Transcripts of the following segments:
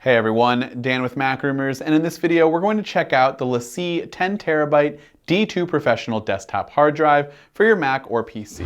Hey everyone, Dan with Mac Rumors, and in this video we're going to check out the LaCie 10TB D2 Professional Desktop Hard Drive for your Mac or PC.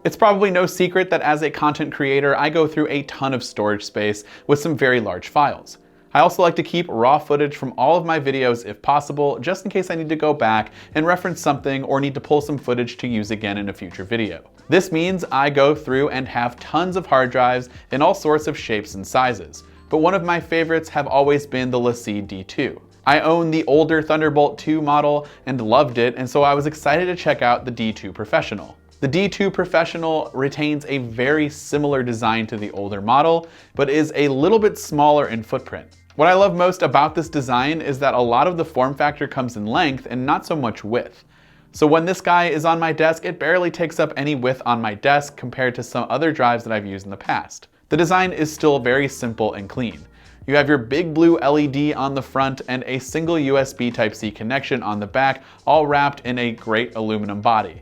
It's probably no secret that as a content creator, I go through a ton of storage space with some very large files. I also like to keep raw footage from all of my videos if possible, just in case I need to go back and reference something or need to pull some footage to use again in a future video. This means I go through and have tons of hard drives in all sorts of shapes and sizes, but one of my favorites have always been the LaCie D2. I own the older Thunderbolt 2 model and loved it, and so I was excited to check out the D2 Professional. The D2 Professional retains a very similar design to the older model, but is a little bit smaller in footprint. What I love most about this design is that a lot of the form factor comes in length and not so much width. So when this guy is on my desk, it barely takes up any width on my desk compared to some other drives that I've used in the past. The design is still very simple and clean. You have your big blue LED on the front and a single USB Type-C connection on the back, all wrapped in a great aluminum body.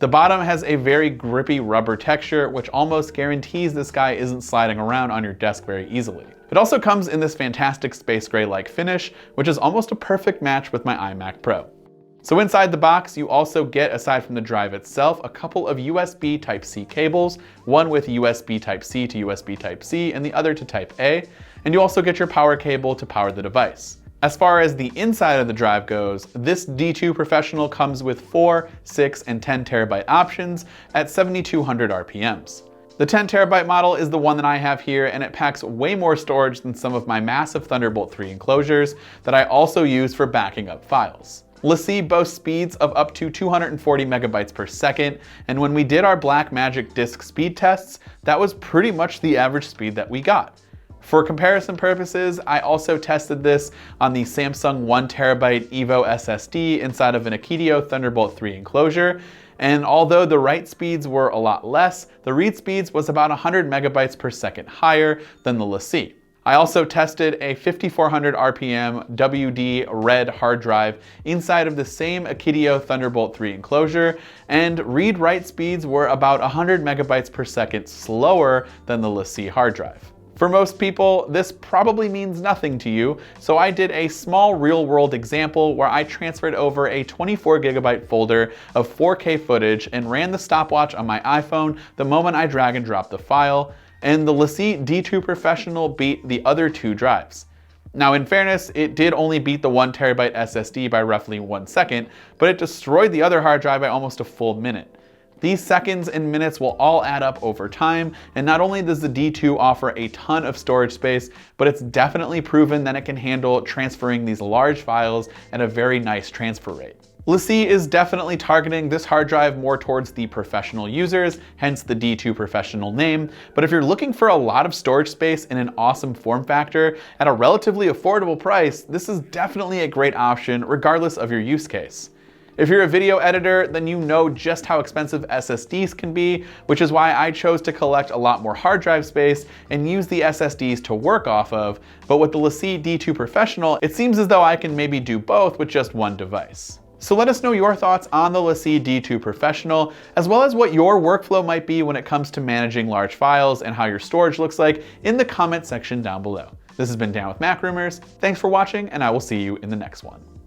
The bottom has a very grippy rubber texture, which almost guarantees this guy isn't sliding around on your desk very easily. It also comes in this fantastic space gray-like finish, which is almost a perfect match with my iMac Pro. So inside the box, you also get, aside from the drive itself, a couple of USB Type-C cables, one with USB Type-C to USB Type-C and the other to Type-A, and you also get your power cable to power the device. As far as the inside of the drive goes, this D2 Professional comes with 4, 6, and 10TB options at 7,200 RPMs. The 10TB model is the one that I have here, and it packs way more storage than some of my massive Thunderbolt 3 enclosures that I also use for backing up files. LaCie boasts speeds of up to 240 megabytes per second, and when we did our Blackmagic disk speed tests, that was pretty much the average speed that we got. For comparison purposes, I also tested this on the Samsung 1TB Evo SSD inside of an Akitio Thunderbolt 3 enclosure, and although the write speeds were a lot less, the read speeds was about 100 megabytes per second higher than the LaCie. I also tested a 5400 RPM WD Red hard drive inside of the same Akitio Thunderbolt 3 enclosure, and read-write speeds were about 100 megabytes per second slower than the LaCie hard drive. For most people, this probably means nothing to you, so I did a small real-world example where I transferred over a 24GB folder of 4K footage and ran the stopwatch on my iPhone the moment I drag and drop the file, and the LaCie D2 Professional beat the other two drives. Now in fairness, it did only beat the 1TB SSD by roughly 1 second, but it destroyed the other hard drive by almost a full minute. These seconds and minutes will all add up over time, and not only does the D2 offer a ton of storage space, but it's definitely proven that it can handle transferring these large files at a very nice transfer rate. LaCie is definitely targeting this hard drive more towards the professional users, hence the D2 Professional name, but if you're looking for a lot of storage space in an awesome form factor at a relatively affordable price, this is definitely a great option regardless of your use case. If you're a video editor, then you know just how expensive SSDs can be, which is why I chose to collect a lot more hard drive space and use the SSDs to work off of, but with the LaCie D2 Professional, it seems as though I can maybe do both with just one device. So let us know your thoughts on the LaCie D2 Professional, as well as what your workflow might be when it comes to managing large files and how your storage looks like in the comment section down below. This has been Dan with Mac Rumors. Thanks for watching, and I will see you in the next one.